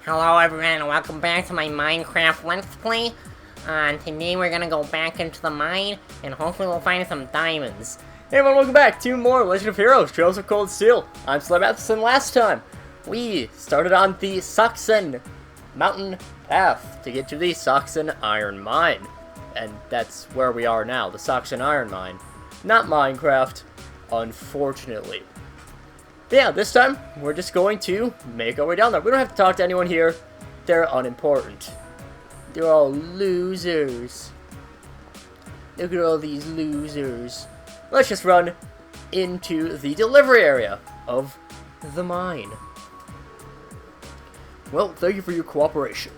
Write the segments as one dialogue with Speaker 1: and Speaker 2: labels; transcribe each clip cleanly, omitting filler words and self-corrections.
Speaker 1: Hello everyone and welcome back to my Minecraft Let's Play. Today we're gonna go back into the mine and hopefully we'll find some diamonds.
Speaker 2: Hey everyone, welcome back to more Legend of Heroes, Trails of Cold Steel. I'm SlayerMathis, and last time we started on the Saschen mountain path to get to the Saschen Iron Mine. And that's where we are now, the Saschen Iron Mine. Not Minecraft, unfortunately. But yeah, this time, we're just going to make our way down there. We don't have to talk to anyone here. They're unimportant. They're all losers. Look at all these losers. Let's just run into the delivery area of the mine. Well, thank you for your cooperation.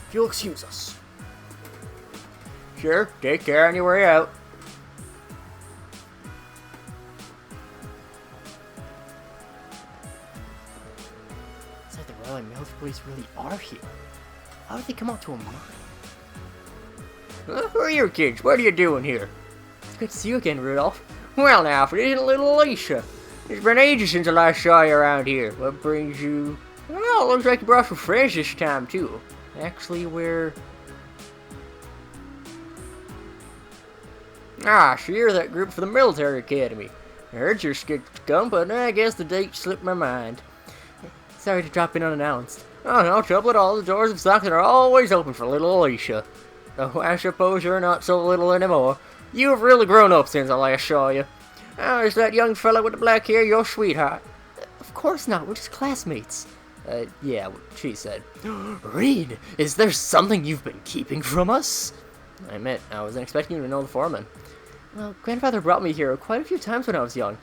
Speaker 2: If you'll excuse us. Sure, take care on your way out. The military police really are here. How did they come out to a mine? Who are you kids? What are you doing here? It's good to see you again, Rudolph. Well now, for this little Alicia. It's been ages since I last saw you around here. What brings you... Well, looks like you brought some friends this time, too. Actually, we're... Ah, so you're that group for the military academy. I heard you're scheduled to come, but I guess the date slipped my mind. Sorry to drop in unannounced. Oh, no trouble at all. The doors of Saschen are always open for little Alicia. Though I suppose you're not so little anymore. You've really grown up since I last saw you. Oh, is that young fella with the black hair your sweetheart? Of course not. We're just classmates. Yeah, she said. Reed, is there something you've been keeping from us? I admit, I wasn't expecting you to know the foreman. Well, Grandfather brought me here quite a few times when I was young,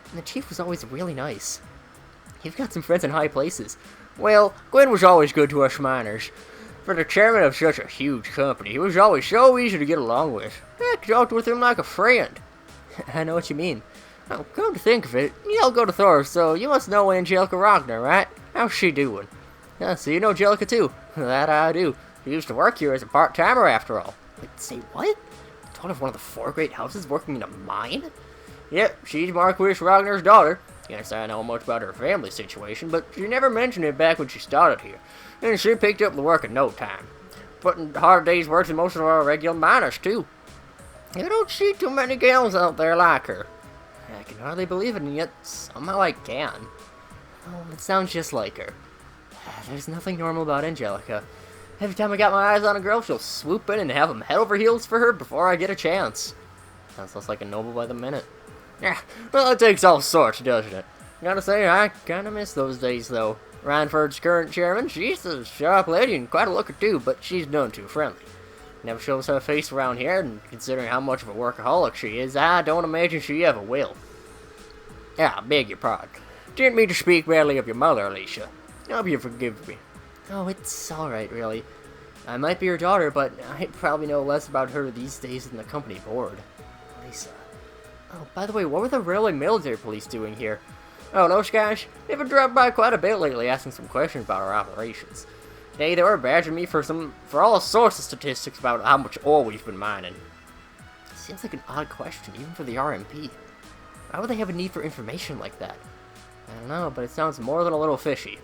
Speaker 2: and the chief was always really nice. You've got some friends in high places. Well, Gwen was always good to us miners. For the chairman of such a huge company, he was always so easy to get along with. I talked with him like a friend. I know what you mean. Oh, come to think of it, you all go to Thor, so you must know Angelica Rogner, right? How's she doing? Yeah, so you know Angelica too. That I do. She used to work here as a part-timer after all. Wait, say what? Daughter of one of the 4 great houses working in a mine? Yep, she's Marquis Rogner's daughter. Yes, I know much about her family situation, but she never mentioned it back when she started here. And she picked up the work in no time. Putting hard days work than most of our regular miners, too. You don't see too many gals out there like her. I can hardly believe it, and yet somehow I can. Oh, it sounds just like her. There's nothing normal about Angelica. Every time I got my eyes on a girl, she'll swoop in and have them head over heels for her before I get a chance. Sounds less like a noble by the minute. Yeah, well, it takes all sorts, doesn't it? Gotta say, I kinda miss those days, though. Ranford's current chairman, she's a sharp lady and quite a looker, too, but she's none too friendly. Never shows her face around here, and considering how much of a workaholic she is, I don't imagine she ever will. Yeah, I beg your pardon. Didn't mean to speak badly of your mother, Alicia. Hope you forgive me. Oh, it's alright, really. I might be her daughter, but I probably know less about her these days than the company board. Lisa. Oh, by the way, what were the railway military police doing here? Oh, those guys, they've been dropped by quite a bit lately asking some questions about our operations. Today they were badgering me for all sorts of statistics about how much ore we've been mining. Seems like an odd question, even for the RMP. Why would they have a need for information like that? I don't know, but it sounds more than a little fishy.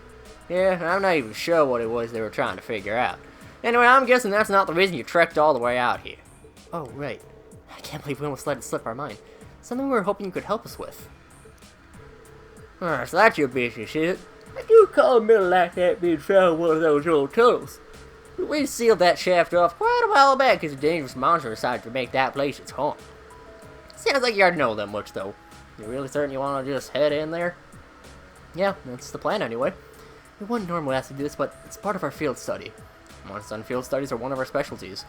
Speaker 2: Yeah, I'm not even sure what it was they were trying to figure out. Anyway, I'm guessing that's not the reason you trekked all the way out here. Oh, right. I can't believe we almost let it slip our mind. Something we were hoping you could help us with. So that's your business, is it? I do call a middle like that being found one of those old tunnels. We sealed that shaft off quite a while back because a dangerous monster decided to make that place its home. Sounds like you already know that much, though. You really certain you want to just head in there? Yeah, that's the plan anyway. We wouldn't normally ask to do this, but it's part of our field study. Monster field studies are one of our specialties.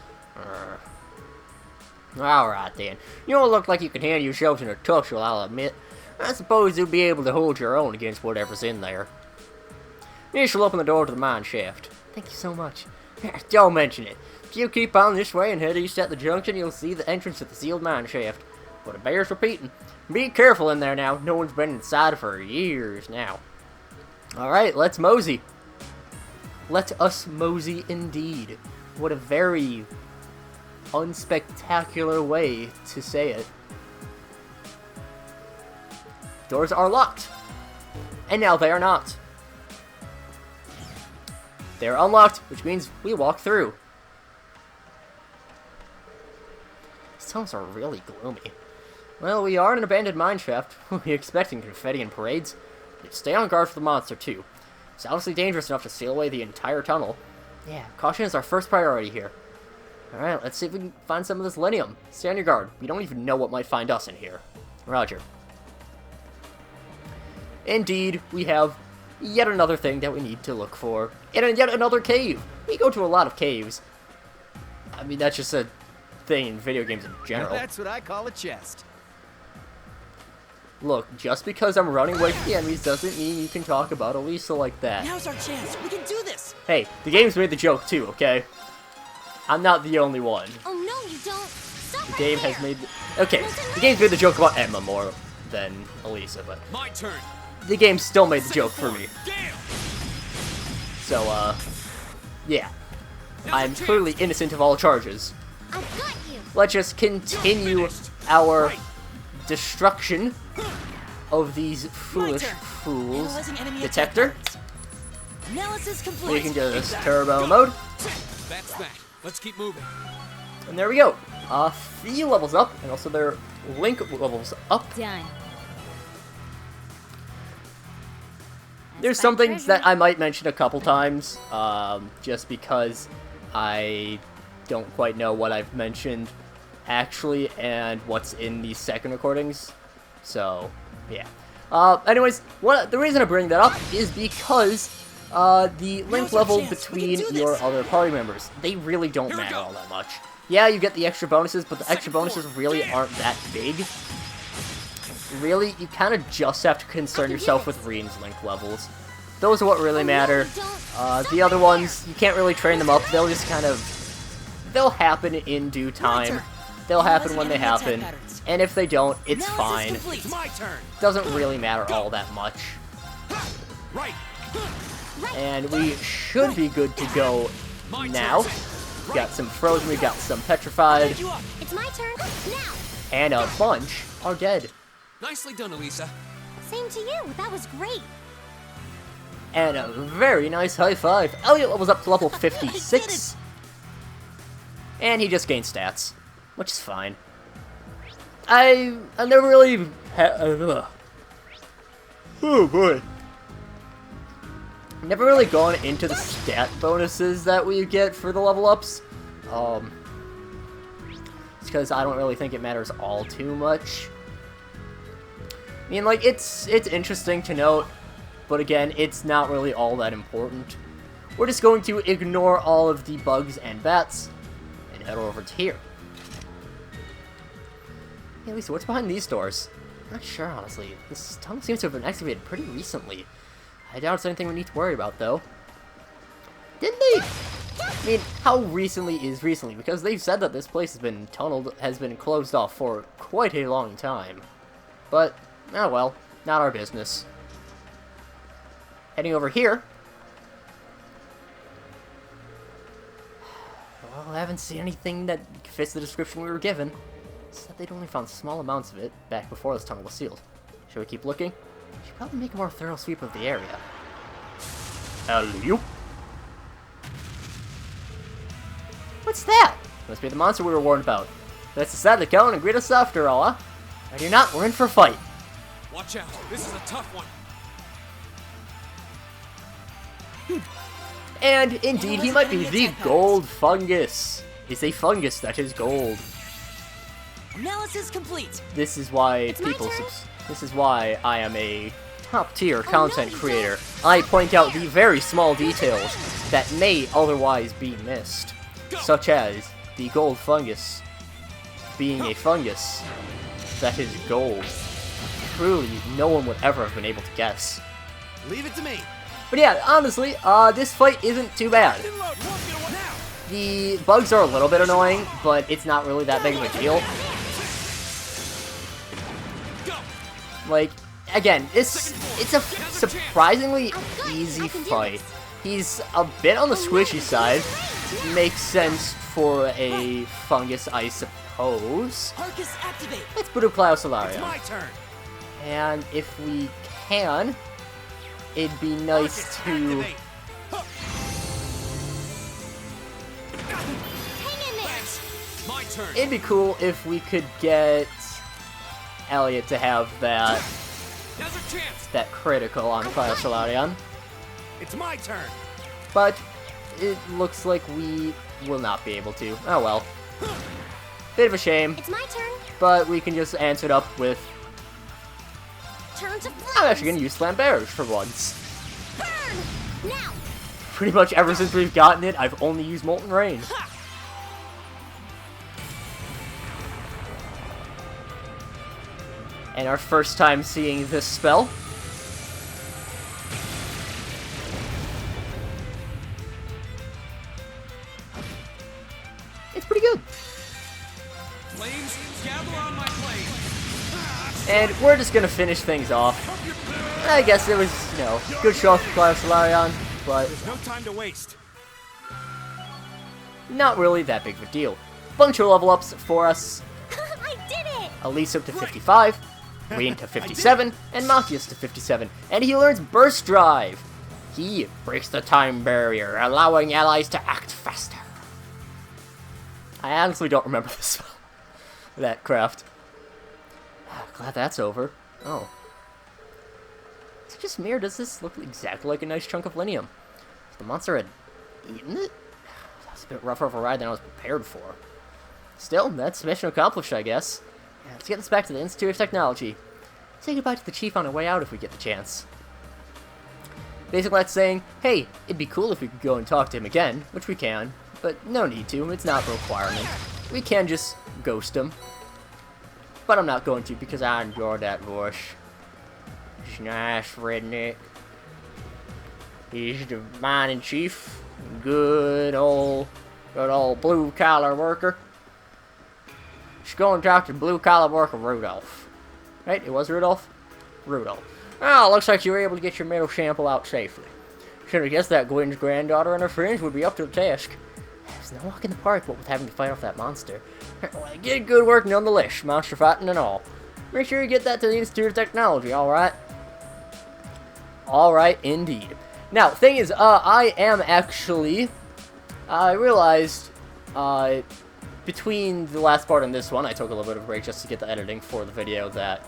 Speaker 2: Alright then. You don't look like you can handle yourselves in a tussle, I'll admit. I suppose you'll be able to hold your own against whatever's in there. You shall open the door to the mine shaft. Thank you so much. Don't mention it. If you keep on this way and head east at the junction, you'll see the entrance to the sealed mine shaft. But it bears repeating. Be careful in there now. No one's been inside for years now. Alright, let's mosey. Let us mosey indeed. What a very unspectacular way to say it. Doors are locked. And now they are not. They're unlocked, which means we walk through. These tunnels are really gloomy. Well, we are in an abandoned mine shaft. We're expecting confetti and parades. But stay on guard for the monster, too. It's obviously dangerous enough to seal away the entire tunnel. Yeah, caution is our first priority here. Alright, let's see if we can find some of this linium. Stay on your guard. We don't even know what might find us in here. Roger. Indeed, we have yet another thing that we need to look for. And yet another cave. We go to a lot of caves. I mean, that's just a thing in video games in general.
Speaker 3: That's what I call a chest.
Speaker 2: Look, just because I'm running away from the enemies doesn't mean you can talk about Elisa like that.
Speaker 3: Now's our chance. We can do this.
Speaker 2: Hey, the game's made the joke too, okay? I'm not the only one.
Speaker 4: Oh no, you don't. Stop
Speaker 2: The
Speaker 4: right
Speaker 2: game
Speaker 4: there.
Speaker 2: has made... Okay, the game's made the joke about Emma more than Elisa, but...
Speaker 3: My turn.
Speaker 2: The game still made the joke for me.
Speaker 3: Damn.
Speaker 2: So, yeah. I'm clearly innocent of all charges.
Speaker 4: I've got you.
Speaker 2: Let's just continue our destruction of these foolish fools.
Speaker 3: Analyzing enemy
Speaker 2: Detector.
Speaker 3: attack patterns. Analysis complete.
Speaker 2: We can do this turbo mode.
Speaker 3: That's that. Let's keep moving.
Speaker 2: And there we go. Fee levels up, and also their link levels up.
Speaker 4: Done.
Speaker 2: There's some things that I might mention a couple times, just because I don't quite know what I've mentioned actually and what's in these second recordings. So, yeah. Anyways, the reason I bring that up is because the link level between your other party members, they really don't matter all that much. Yeah, you get the extra bonuses, but the extra bonuses really aren't that big. Really, you kind of just have to concern yourself with Reen's link levels. Those are what really matter. The other ones, you can't really train them up. They'll just kind of... They'll happen in due time. They'll happen when they happen. And if they don't, it's fine.
Speaker 3: My turn.
Speaker 2: Doesn't really matter all that much.
Speaker 3: Right.
Speaker 2: And we should be good to go now. We've got some frozen, we've got some petrified,
Speaker 4: It's my turn now.
Speaker 2: and a bunch are dead.
Speaker 3: Nicely done, Elisa.
Speaker 4: Same to you. That was great.
Speaker 2: And a very nice high five. Elliot levels up to level 56. And he just gained stats, which is fine. I never really oh boy. Never really gone into the stat bonuses that we get for the level ups. It's because I don't really think it matters all too much. I mean, like, it's interesting to note, but again, it's not really all that important. We're just going to ignore all of the bugs and bats and head over to here. Hey, Lisa, what's behind these doors? I'm not sure, honestly. This tunnel seems to have been excavated pretty recently. I doubt it's anything we need to worry about, though. Didn't they? I mean, how recently is recently? Because they've said that this place has been closed off for quite a long time. But, oh well, not our business. Heading over here. Well, I haven't seen anything that fits the description we were given. Said they'd only found small amounts of it back before this tunnel was sealed. Should we keep looking? We should probably make a more thorough sweep of the area. Alley-oop. What's that? Must be the monster we were warned about. Let's decide to go and greet us after all, huh? If you're not, we're in for a fight.
Speaker 3: Watch out. This is a tough one.
Speaker 2: And indeed, he might be the gold fungus. It's a fungus that is gold.
Speaker 3: Analysis complete.
Speaker 2: This is why
Speaker 4: my
Speaker 2: people.
Speaker 4: turn.
Speaker 2: This is why I am a top-tier content creator. I point out the very small details that may otherwise be missed, such as the gold fungus being a fungus that is gold. Truly, no one would ever have been able to guess.
Speaker 3: Leave it to me.
Speaker 2: But yeah, honestly, this fight isn't too bad. The bugs are a little bit annoying, but it's not really that big of a deal. Like, again, it's a surprisingly easy fight. He's a bit on the squishy side. Makes sense for a fungus, I suppose.
Speaker 3: Fungus activate.
Speaker 2: Let's put a Pliosolarium.
Speaker 3: It's my turn.
Speaker 2: And if we can, it'd be nice to...
Speaker 3: turn.
Speaker 2: It'd be cool if we could get Elliot to have that
Speaker 3: Now's our chance.
Speaker 2: that critical on Solarion,
Speaker 3: It's my turn.
Speaker 2: but it looks like we will not be able to. Oh well. Bit of a shame,
Speaker 4: It's my turn.
Speaker 2: but we can just answer it up with...
Speaker 4: Turn to flames.
Speaker 2: I'm actually gonna use Slam Barrage for once.
Speaker 4: Burn! Now!
Speaker 2: Pretty much ever since we've gotten it, I've only used Molten Rain. And our first time seeing this spell. It's pretty good.
Speaker 3: Flames, gather on my blade.
Speaker 2: And we're just gonna finish things off. I guess it was, you know, good show for Solarion, but
Speaker 3: There's no time to waste.
Speaker 2: not really that big of a deal. Bunch of level ups for us.
Speaker 4: I did it!
Speaker 2: Elise up to 55, Reen to 57, and Matthias to 57. And he learns Burst Drive. He breaks the time barrier, allowing allies to act faster. I honestly don't remember this spell. That craft. Glad that's over. Oh. Is it just me, or does this look exactly like a nice chunk of linium? If the monster had eaten it? That's a bit rougher of a ride than I was prepared for. Still, that's mission accomplished, I guess. Yeah, let's get this back to the Institute of Technology. Say goodbye to the Chief on our way out if we get the chance. Basically, that's saying, hey, it'd be cool if we could go and talk to him again, which we can, but no need to, it's not a requirement. We can just ghost him. But I'm not going to, because I enjoy that voice. It's nice, redneck. He's the mining chief. Good old blue-collar worker. Just go and talk to blue-collar worker Rudolph. Right? It was Rudolph? Rudolph. Oh, looks like you were able to get your metal sample out safely. Should have guessed that Gwen's granddaughter and her friends would be up to the task. It's no walk in the park, what with having to fight off that monster. Well, get good work nonetheless, monster fighting and all. Make sure you get that to the Institute of Technology, alright? Alright, indeed. Now, thing is, I am actually... I realized, between the last part and this one, I took a little bit of a break just to get the editing for the video that,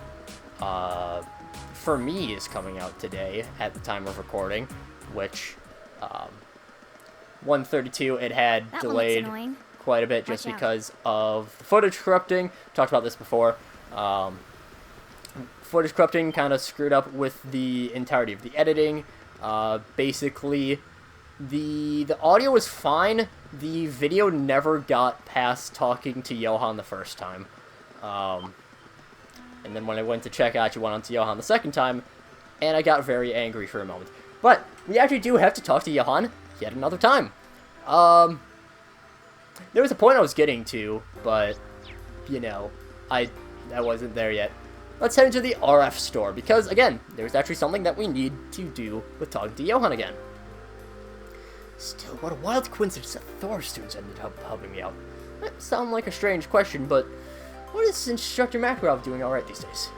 Speaker 2: for me, is coming out today at the time of recording, which, 132, it had
Speaker 4: That one looks
Speaker 2: delayed
Speaker 4: annoying.
Speaker 2: quite a bit just
Speaker 4: Watch out.
Speaker 2: because of the footage corrupting. Talked about this before. Footage corrupting kind of screwed up with the entirety of the editing. Basically, the audio was fine. The video never got past talking to Johan the first time. And then when I went to check, I actually went on to Johan the second time, and I got very angry for a moment. But we actually do have to talk to Johan yet another time. There was a point I was getting to, but, you know, I wasn't there yet. Let's head into the RF store, because, again, there's actually something that we need to do with talking to Johan again. Still, what a wild coincidence that Thor students ended up helping me out. That sounds like a strange question, but what is Instructor Makarov doing alright these days?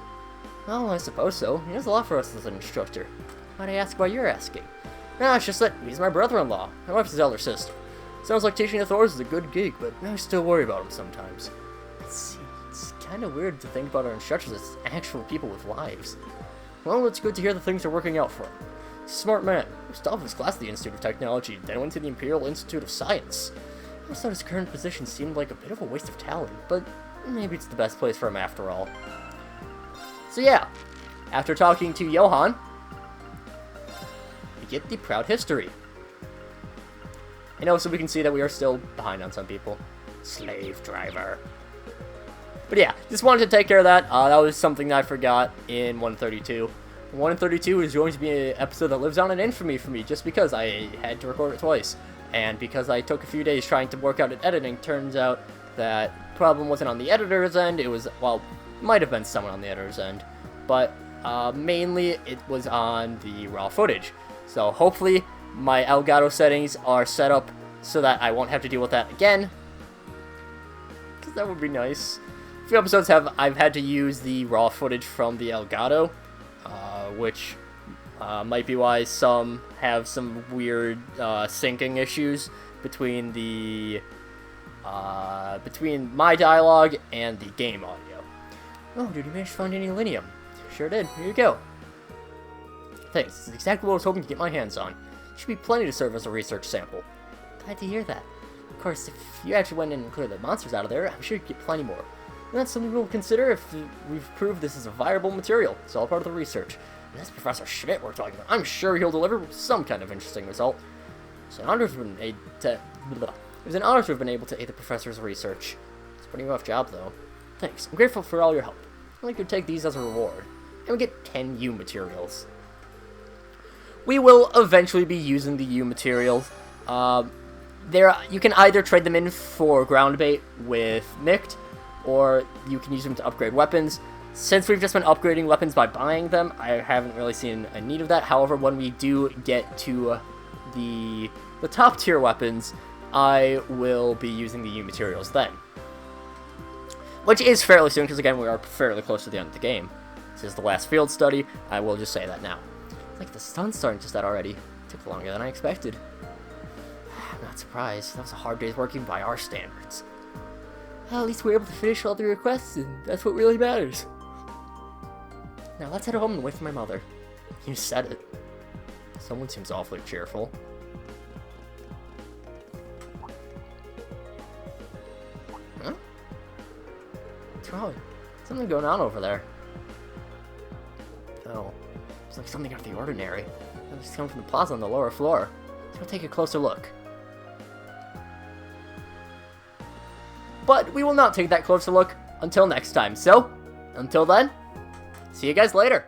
Speaker 2: Well, I suppose so. He does a lot for us as an instructor. Why'd I ask why you're asking? Nah, it's just that he's my brother-in-law. My wife's his elder sister. Sounds like teaching the Thors is a good gig, but I still worry about him sometimes. It's kind of weird to think about our instructors as actual people with lives. Well, it's good to hear that things are working out for him. He's a smart man. He started off his class at the Institute of Technology, then went to the Imperial Institute of Science. I always thought his current position seemed like a bit of a waste of talent, but maybe it's the best place for him after all. So yeah, after talking to Johan, we get the proud history. And also we can see that we are still behind on some people. Slave driver. But yeah, just wanted to take care of that. That was something that I forgot in 132. 132 is going to be an episode that lives on in infamy for me, just because I had to record it twice. And because I took a few days trying to work out at editing, turns out that problem wasn't on the editor's end, it was, well, might have been someone on the editor's end. But mainly it was on the raw footage. So hopefully my Elgato settings are set up so that I won't have to deal with that again. Because that would be nice. A few episodes I've had to use the raw footage from the Elgato, which might be why some have some weird syncing issues between the between my dialogue and the game audio. Oh, did you manage to find any linium? Sure did. Here you go. Thanks. This is exactly what I was hoping to get my hands on. Should be plenty to serve as a research sample. Glad to hear that. Of course, if you actually went in and cleared the monsters out of there, I'm sure you'd get plenty more. And that's something we'll consider if we've proved this is a viable material. It's all part of the research. And that's Professor Schmidt we're talking about. I'm sure he'll deliver some kind of interesting result. It's an honor to have been able to aid the professor's research. It's a pretty rough job, though. Thanks. I'm grateful for all your help. I'd like to take these as a reward. And we get 10 U materials. We will eventually be using the U materials. You can either trade them in for ground bait with Mict, or you can use them to upgrade weapons. Since we've just been upgrading weapons by buying them, I haven't really seen a need of that. However, when we do get to the top tier weapons, I will be using the U materials then. Which is fairly soon, because again, we are fairly close to the end of the game. This is the last field study. I will just say that now. Like, the sun's starting to set already. It took longer than I expected. I'm not surprised. That was a hard day's working by our standards. Well, at least we were able to finish all the requests, and that's what really matters. Now, let's head home and wait for my mother. You said it. Someone seems awfully cheerful. Huh? What's wrong? Something going on over there. Oh. It's like something out of the ordinary. It's coming from the plaza on the lower floor. Let's go take a closer look. But we will not take that closer look until next time. So, until then, see you guys later.